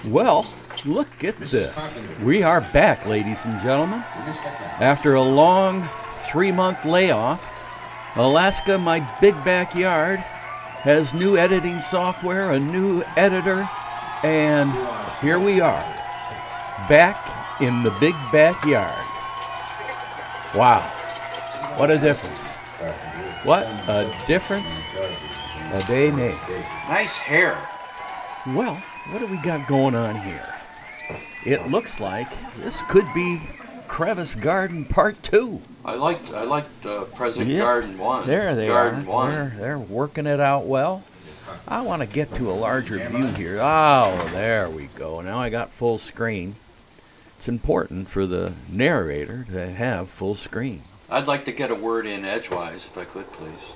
Well, look at this. We are back, ladies and gentlemen. After a long 3-month layoff, Alaska, my big backyard, has new editing software, a new editor, and here we are, back in the big backyard. Wow, what a difference. What a difference a day makes. Nice hair. Well, what do we got going on here? It looks like this could be Crevice Garden Part 2. I liked President Garden 1. There they Garden are. 1. They're working it out well. I want to get to a larger view here. Oh, there we go. Now I got full screen. It's important for the narrator to have full screen. I'd like to get a word in edgewise, if I could, please.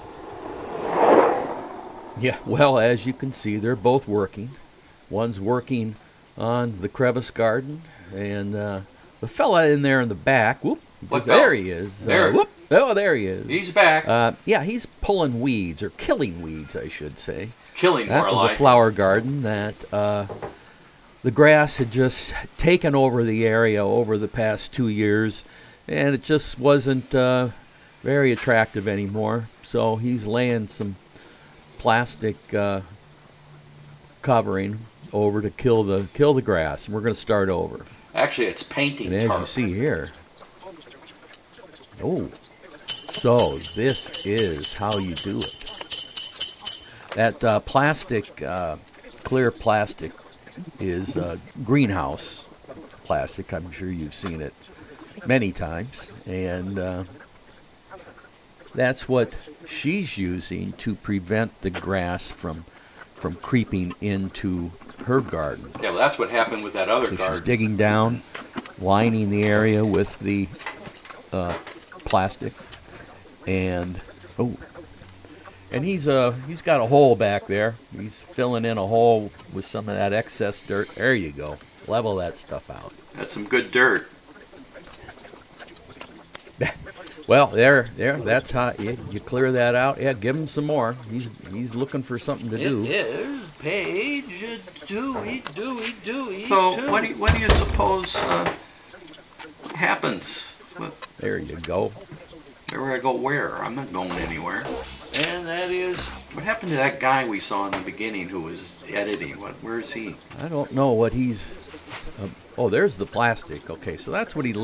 Yeah, well, as you can see, they're both working. One's working on the Crevice Garden, and the fella in there in the back, whoop, there he is. There. Oh, there he is. He's back. Yeah, he's pulling weeds, or killing weeds, I should say. Killing, more like. That was a flower garden that the grass had just taken over the area over the past 2 years, and it just wasn't very attractive anymore. So he's laying some plastic covering over to kill the grass, and we're going to start over. Actually, it's painting and tarp. As you see here, so this is how you do it. That plastic, clear plastic, is greenhouse plastic. I'm sure you've seen it many times, and that's what she's using to prevent the grass from creeping into her garden. Yeah, well, that's what happened with that other garden. She's digging down, lining the area with the plastic, and he's got a hole back there. He's filling in a hole with some of that excess dirt. There you go. Level that stuff out. That's some good dirt. Well, there. That's how you clear that out. Yeah, give him some more. He's looking for something to do. It is page dooey. So what do you suppose happens? There you go. There I go. Where? I'm not going anywhere. And that is what happened to that guy we saw in the beginning who was editing. Where is he? I don't know what he's. Oh, there's the plastic. Okay, so that's what he's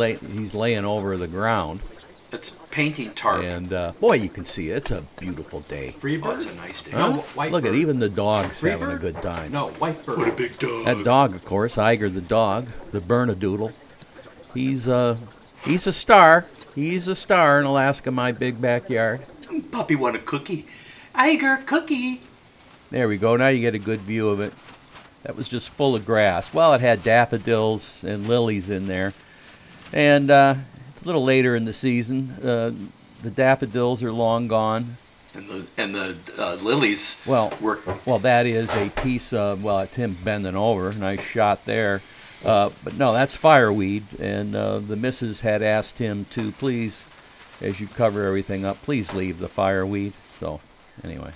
laying over the ground. It's painting tarp. And boy, you can see it. It's a beautiful day. Freebird? Oh, it's a nice day. Huh? No, white Look bird. at even the dog's Freebird? having a good time. No, white bird. What a big dog. That dog, of course, Eiger the dog, the Bernedoodle. He's a star. He's a star in Alaska, my big backyard. Puppy want a cookie. Eiger cookie. There we go. Now you get a good view of it. That was just full of grass. Well, it had daffodils and lilies in there. And it's a little later in the season. The daffodils are long gone. And the lilies well, were... Well, that is a piece of, well, it's him bending over. Nice shot there. But no, that's fireweed. And the missus had asked him to please, as you cover everything up, please leave the fireweed. So, anyway.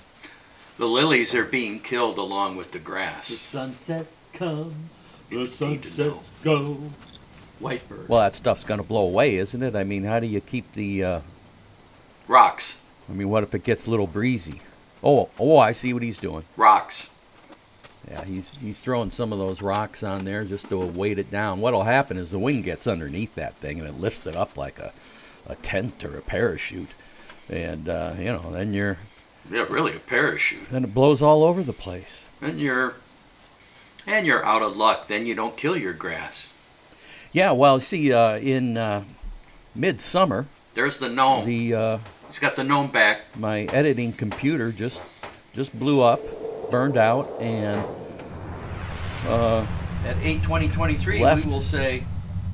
The lilies are being killed along with the grass. The sunsets come, the sunsets go. White bird. Well, that stuff's going to blow away, isn't it? I mean, how do you keep the... Rocks. I mean, what if it gets a little breezy? Oh, I see what he's doing. Rocks. Yeah, he's throwing some of those rocks on there just to weight it down. What'll happen is the wind gets underneath that thing and it lifts it up like a tent or a parachute. And, then you're... Yeah, really, a parachute. Then it blows all over the place. And you're out of luck. Then you don't kill your grass. Yeah, well, see, in midsummer... There's the gnome. He's got the gnome back. My editing computer just blew up, burned out, and... At 8/20/23, we will say...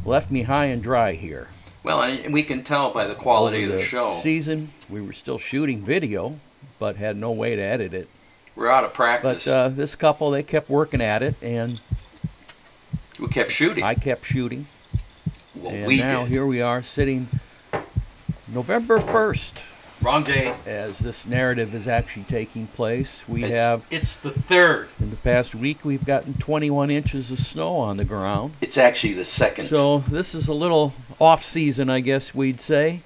Left me high and dry here. Well, and we can tell by the quality of the show. Season, we were still shooting video, but had no way to edit it. We're out of practice. But this couple, they kept working at it, and... We kept shooting. I kept shooting. Well, and we now did. Here we are sitting November 1st, Wrong day. as this narrative is actually taking place. It's the 3rd. In the past week, we've gotten 21 inches of snow on the ground. It's actually the 2nd. So this is a little off-season, I guess we'd say.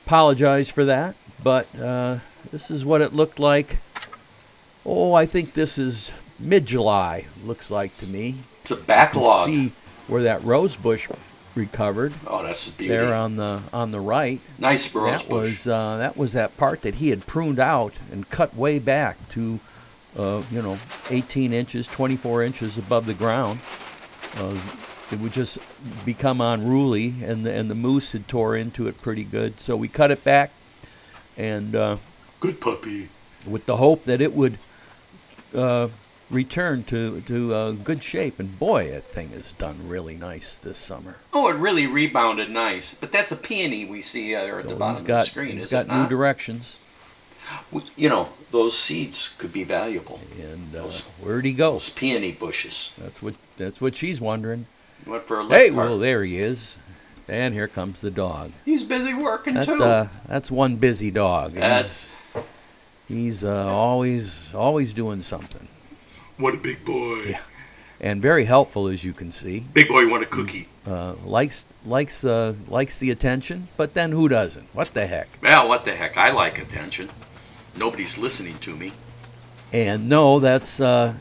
Apologize for that, but this is what it looked like. Oh, I think this is mid-July, looks like to me. It's a backlog. You can see where that rose bush recovered. Oh, that's a beauty. There on the right. Nice rose bush. That was that part that he had pruned out and cut way back to, 18 inches, 24 inches above the ground. It would just become unruly, and the moose had tore into it pretty good. So we cut it back, and good puppy, with the hope that it would return to good shape. And boy, that thing has done really nice this summer. Oh, it really rebounded nice. But that's a peony we see there at the bottom of the screen. He's got new directions. You know, those seeds could be valuable. And where'd he go? Those peony bushes. That's what she's wondering. He went for a hey, well, there he is. And here comes the dog. He's busy working, too. That's one busy dog. He's always doing something. What a big boy. Yeah. And very helpful, as you can see. Big boy want a cookie. Likes the attention, but then who doesn't? What the heck? Well, what the heck? I like attention. Nobody's listening to me. And no, that's a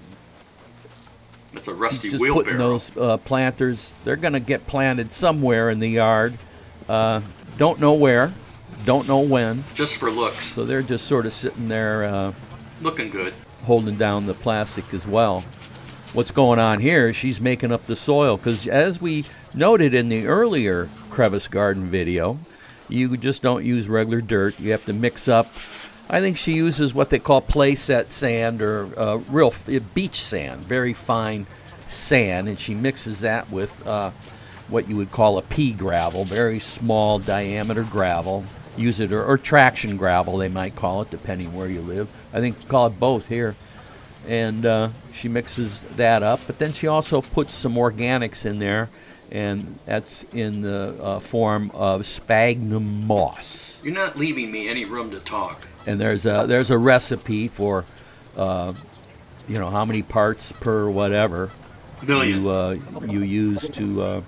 rusty just wheelbarrow. Putting those planters, they're going to get planted somewhere in the yard. Don't know where, don't know when. Just for looks. So they're just sort of sitting there. Looking good. Holding down the plastic as well. What's going on here is she's making up the soil, because as we noted in the earlier Crevice Garden video, you just don't use regular dirt. You have to mix up. I think she uses what they call playset sand, or real beach sand, very fine sand, and she mixes that with what you would call a pea gravel, very small diameter gravel. Use it, or traction gravel, they might call it, depending where you live. I think we call it both here. And she mixes that up, but then she also puts some organics in there, and that's in the form of sphagnum moss. You're not leaving me any room to talk. And there's a recipe for, how many parts per whatever you use to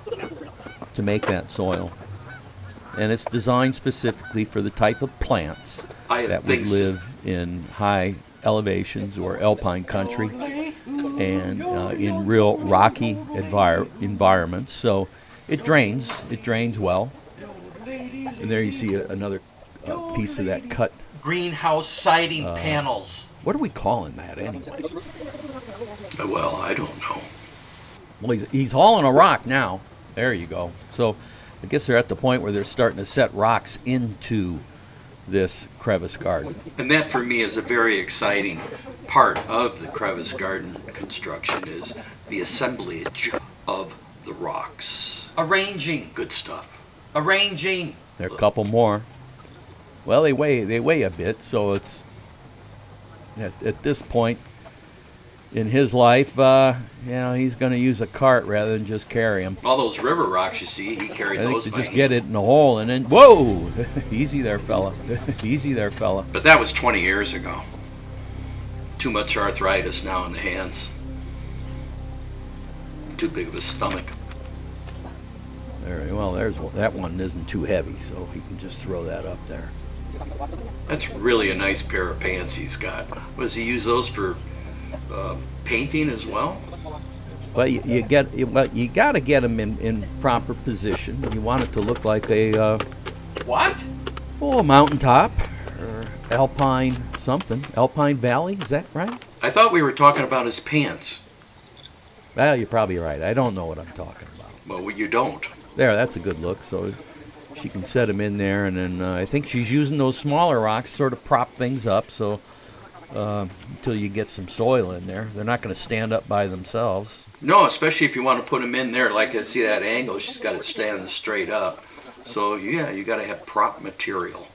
make that soil. And it's designed specifically for the type of plants that would live in high elevations or alpine country and in real rocky environments. So it drains well. And there you see another piece of that cut. Greenhouse siding panels. What are we calling that anyway? Well, I don't know. Well, he's hauling a rock now. There you go. So I guess they're at the point where they're starting to set rocks into this Crevice Garden. And that, for me, is a very exciting part of the Crevice Garden construction, is the assemblage of the rocks. Arranging. Good stuff. Arranging. There are a couple more. Well, they weigh a bit, so it's at this point in his life, he's going to use a cart rather than just carry them. All those river rocks you see, he carried those. Just get it in the hole and then whoa, easy there, fella. Easy there, fella. But that was 20 years ago. Too much arthritis now in the hands. Too big of a stomach. That one isn't too heavy, so he can just throw that up there. That's really a nice pair of pants he's got. Does he use those for painting as well? Well, you got to get them in proper position. You want it to look like a what? Oh, a mountaintop or alpine something. Alpine Valley, is that right? I thought we were talking about his pants. Well, you're probably right. I don't know what I'm talking about. Well, you don't. There, that's a good look. So she can set them in there, and then I think she's using those smaller rocks to sort of prop things up. So until you get some soil in there, they're not going to stand up by themselves. No, especially if you want to put them in there. Like I see that angle, she's got it standing straight up. So yeah, you got to have prop material.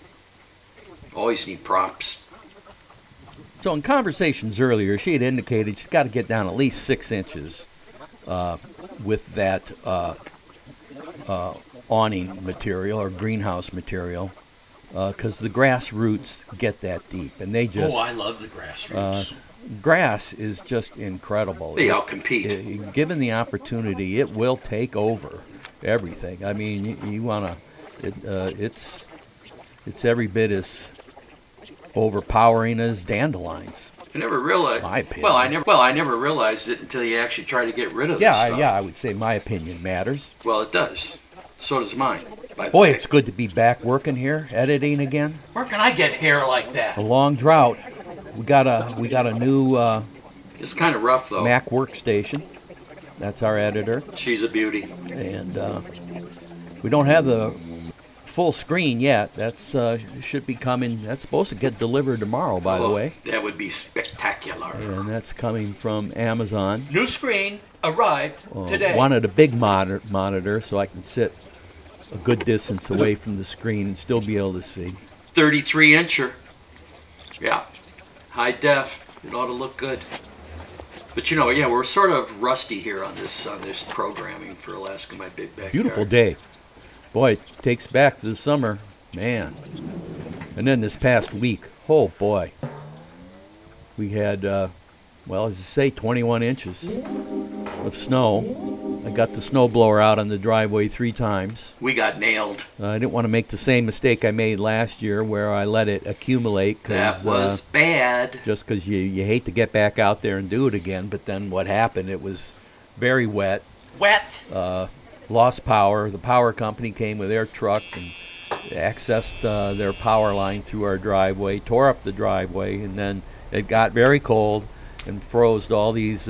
Always need props. So in conversations earlier, she had indicated she's got to get down at least 6 inches with that awning material or greenhouse material because the grass roots get that deep, and they just. Oh, I love the grass roots. Grass is just incredible. They outcompete. Given the opportunity, it will take over everything. I mean, you want to. It's every bit as overpowering as dandelions. I never realized. My opinion. Well, I never realized it until you actually try to get rid of this stuff. I would say my opinion matters. Well, it does. So does mine. Boy, it's good to be back working here, editing again. Where can I get hair like that? A long drought. We got a new. It's kind of rough though. Mac workstation. That's our editor. She's a beauty. And we don't have the full screen yet. That's should be coming. That's supposed to get delivered tomorrow, by the way. That would be spectacular. And that's coming from Amazon. New screen arrived today. Wanted a big monitor so I can sit a good distance away from the screen and still be able to see. 33-incher. Yeah. High def. It ought to look good. But we're sort of rusty here on this programming for Alaska My Big Backyard. Beautiful day. Boy, it takes back to the summer. Man. And then this past week, oh boy. We had, as I say, 21 inches of snow. I got the snowblower out on the driveway 3 times. We got nailed. I didn't want to make the same mistake I made last year where I let it accumulate. That was bad. Just because you hate to get back out there and do it again. But then what happened, it was very wet. Wet? Lost power. The power company came with their truck and accessed their power line through our driveway, tore up the driveway, and then it got very cold and froze all these...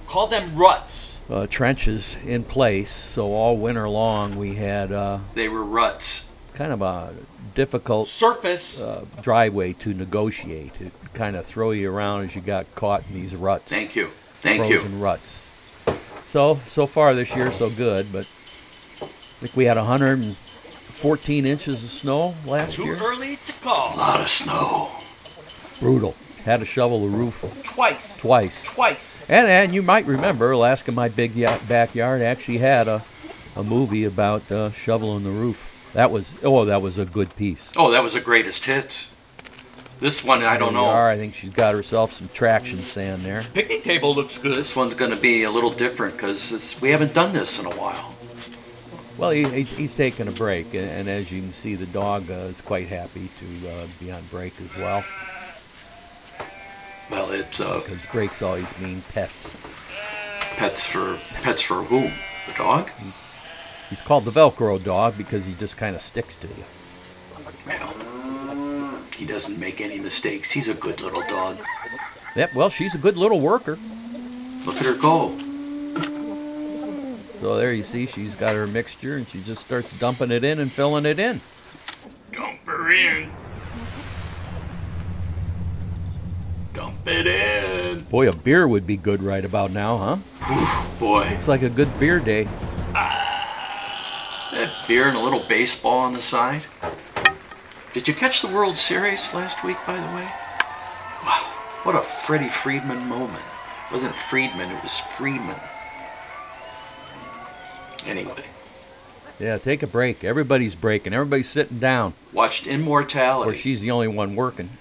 Call them ruts. Trenches in place, so all winter long we had they were ruts. Kind of a difficult surface driveway to negotiate. It kind of throw you around as you got caught in these ruts. Thank you. Frozen ruts. So far this year so good, but I think we had 114 inches of snow last year. Too early to call. A lot of snow. Brutal. Had to shovel the roof twice. And you might remember Alaska My Big Backyard actually had a movie about shoveling the roof. That was a good piece. Oh, that was the greatest hits. This one I don't know. I think she's got herself some traction sand there. Picnic table looks good. This one's going to be a little different because we haven't done this in a while. Well, he's taking a break, and as you can see, the dog is quite happy to be on break as well. Well, it's because breaks always mean pets. Pets for whom? The dog? He's called the Velcro dog because he just kind of sticks to you. Well, he doesn't make any mistakes. He's a good little dog. Yep. Well, she's a good little worker. Look at her go. So there you see, she's got her mixture, and she just starts dumping it in and filling it in. Dump her in. Dump it in. Boy, a beer would be good right about now, huh? Oof, boy. It's like a good beer day. Beer and a little baseball on the side. Did you catch the World Series last week, by the way? Wow, what a Freddie Freeman moment. It wasn't Friedman, it was Freeman. Anyway. Yeah, take a break. Everybody's breaking. Everybody's sitting down. Watched Immortality. Or she's the only one working.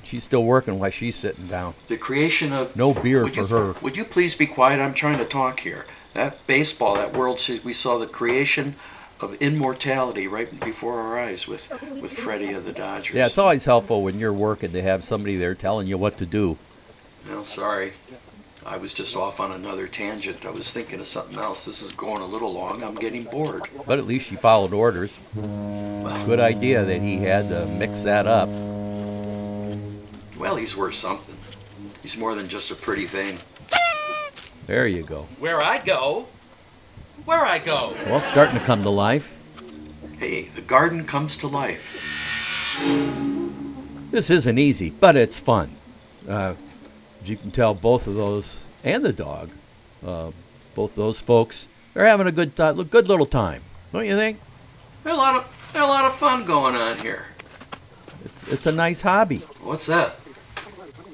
She's still working while she's sitting down. The creation of... No beer for her. Would you please be quiet? I'm trying to talk here. That baseball, that World Series, we saw the creation of Immortality right before our eyes with Freddie of the Dodgers. Yeah, it's always helpful when you're working to have somebody there telling you what to do. Well, sorry. I was just off on another tangent. I was thinking of something else. This is going a little long. I'm getting bored. But at least she followed orders. Good idea that he had to mix that up. Well, he's worth something. He's more than just a pretty thing. There you go. Where I go. Well, it's starting to come to life. Hey, the garden comes to life. This isn't easy, but it's fun. As you can tell, both of those, and the dog, both those folks, they're having a good little time. Don't you think? There's a lot of fun going on here. It's a nice hobby. What's that?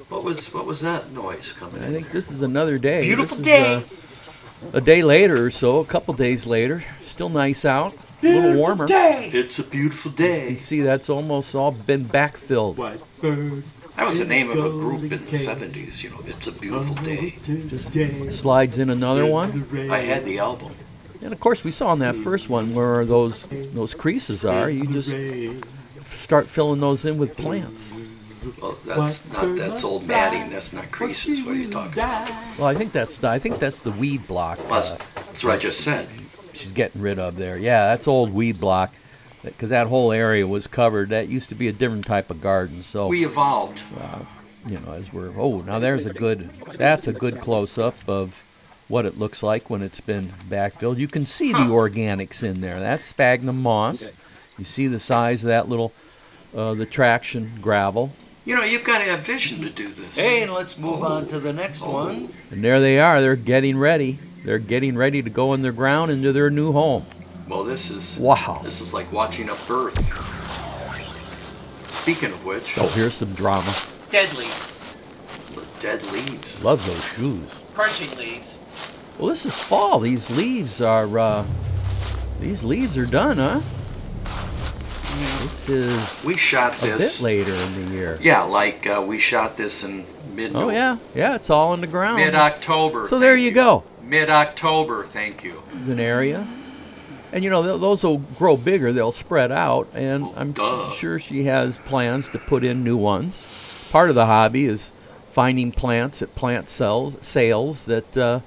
What was that noise coming in? I think this is another day. Beautiful day. A day later or so, a couple days later, still nice out. a little warmer. It's a beautiful You day. can see that's almost all been backfilled. Blackbird. That was the name of a group in the 70s, you know, It's a Beautiful Day. Slides in another one. I had the album. And of course, we saw in that first one where those creases are. You just start filling those in with plants. Well, that's old matting. That's not creases. What are you talking about? Well, I think that's the weed block. That's what I just said. She's getting rid of there. Yeah, that's old weed block, because that whole area was covered. That used to be a different type of garden. So We evolved. as we're now that's a good close up of what it looks like when it's been backfilled. You can see the organics in there. That's sphagnum moss. You see the size of that little the traction gravel. You know, you've got to have vision to do this. Hey, and let's move on to the next one. And there they are. They're getting ready. They're getting ready to go in their ground into their new home. Well, this is like watching a birth. Speaking of which, Oh, here's some drama. Dead leaves. dead leaves. Love those shoes. Crunching leaves. Well, this is fall. These leaves are done, huh? This is We shot a bit this. later in the year. Yeah, like we shot this in Oh yeah, it's all in the ground. mid-October. So there you go. Mid-October, thank you. There's an area, and those will grow bigger. They'll spread out, and I'm duh. sure she has plans to put in new ones. Part of the hobby is finding plants at plant sales that.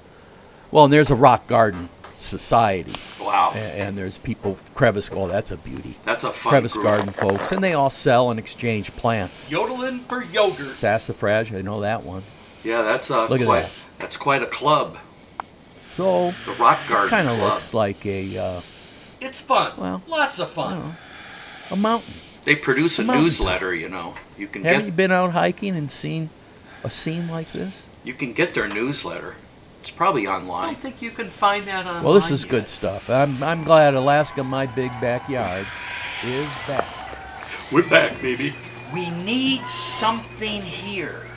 And there's a rock garden society. Wow. And there's people, Crevice, that's a beauty. That's a fun Crevice group. Garden folks, and they all sell and exchange plants. Yodeling for yogurt. Sassafrage, I know that one. Yeah, that's Look at that. That's quite a club. So, The Rock Garden kind of Club. looks like a It's fun. Well, Lots of fun. mountain. They produce a mountain. newsletter, you know. You can Haven't you get been out hiking and seen a scene like this? their newsletter. It's probably I online. don't think you can find that online. Well, this is yet. good stuff. I'm glad Alaska, my big backyard, is back. We're back, baby. We need something here.